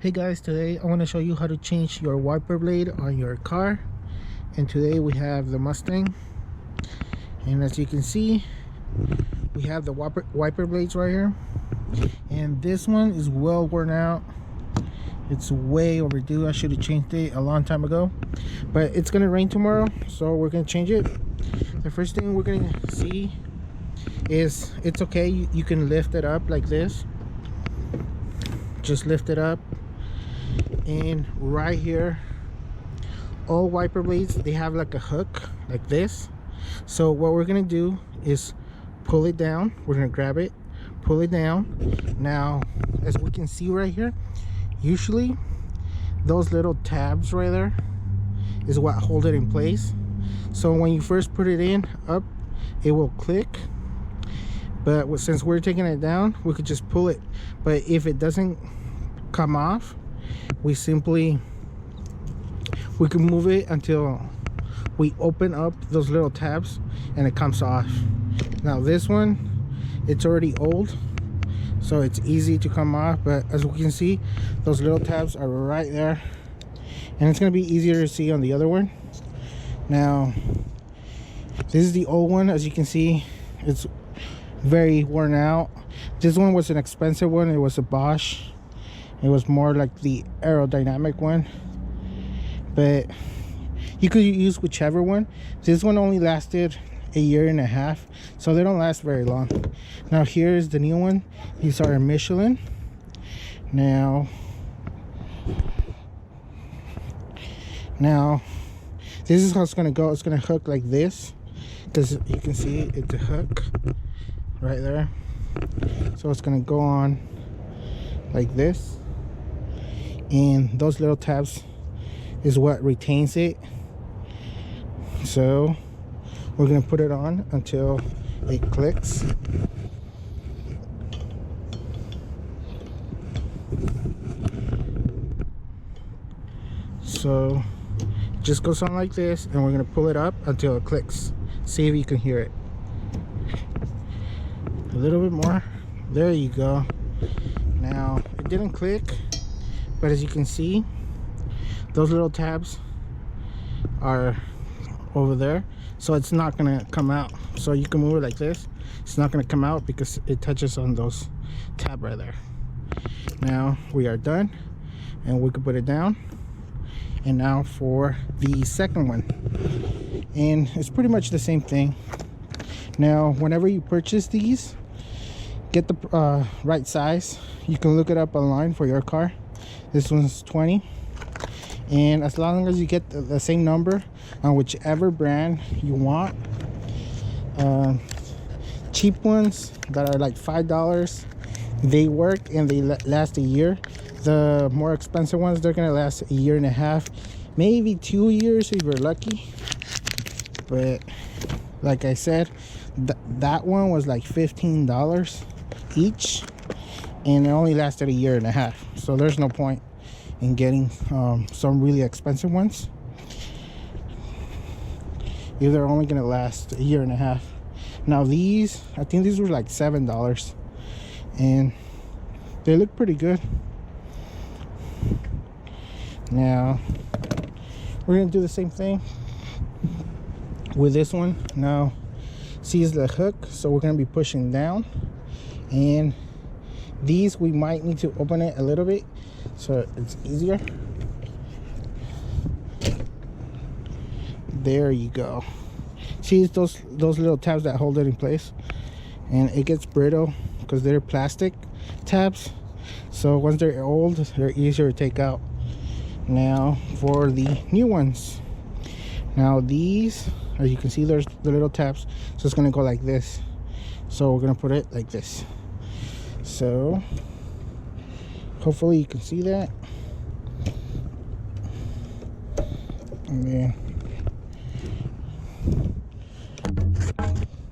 Hey guys, today I want to show you how to change your wiper blade on your car. And today we have the Mustang, and as you can see we have the wiper blades right here, and this one is well worn out. It's way overdue. I should have changed it a long time ago, but it's gonna rain tomorrow, so we're gonna change it. The first thing we're gonna see is it's okay, you can lift it up like this. Just lift it up, and right here, all wiper blades, they have like a hook like this. So what we're gonna do is pull it down. We're gonna grab it, pull it down. Now, as we can see right here, usually those little tabs right there is what hold it in place. So when you first put it in up, it will click, but since we're taking it down, we could just pull it. But if it doesn't come off, we can move it until we open up those little tabs and it comes off. Now this one, it's already old, so it's easy to come off, but as we can see, those little tabs are right there, and it's going to be easier to see on the other one. Now this is the old one. As you can see, it's very worn out. This one was an expensive one. It was a Bosch. It was more like the aerodynamic one, but you could use whichever one. This one only lasted a year and a half, so they don't last very long. Now here's the new one. These are Michelin. Now this is how it's gonna go. It's gonna hook like this, because you can see it's a hook right there. So it's gonna go on like this, and those little tabs is what retains it. So we're gonna put it on until it clicks. So it just goes on like this, and we're gonna pull it up until it clicks. See if you can hear it. A little bit more. There you go. Now it didn't click, but as you can see, those little tabs are over there, so it's not gonna come out. So you can move it like this, it's not gonna come out because it touches on those tab right there. Now we are done, and we can put it down. And now for the second one, and it's pretty much the same thing. Now whenever you purchase these, get the right size. You can look it up online for your car. This one's 20, and as long as you get the same number on whichever brand you want. Cheap ones that are like $5, they work and they last a year. The more expensive ones, they're gonna last a year and a half, maybe 2 years if you're lucky. But like I said, that one was like $15 each, and it only lasted a year and a half. So there's no point in getting some really expensive ones if they're only gonna last a year and a half. Now these, I think these were like $7, and they look pretty good. Now we're gonna do the same thing with this one. Now see, is the hook, so we're gonna be pushing down, and these we might need to open it a little bit so it's easier. There you go. See those little tabs that hold it in place, and it gets brittle because they're plastic tabs, so once they're old, they're easier to take out. Now for the new ones, now these, as you can see, there's the little tabs, so it's gonna go like this. So we're gonna put it like this. So hopefully you can see that. And then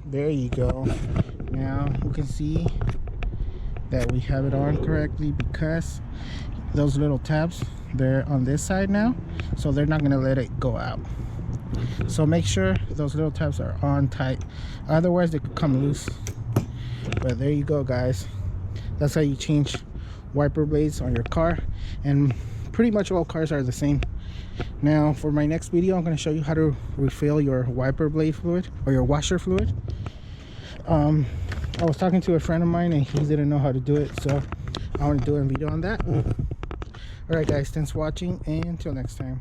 there you go. Now we can see that we have it on correctly, because those little tabs, they're on this side now, so they're not gonna let it go out. So make sure those little tabs are on tight, otherwise they could come loose. But there you go, guys. That's how you change wiper blades on your car, and pretty much all cars are the same. Now for my next video, I'm going to show you how to refill your wiper blade fluid or your washer fluid. I was talking to a friend of mine and he didn't know how to do it, so I want to do a video on that. Alright guys, thanks for watching, and until next time.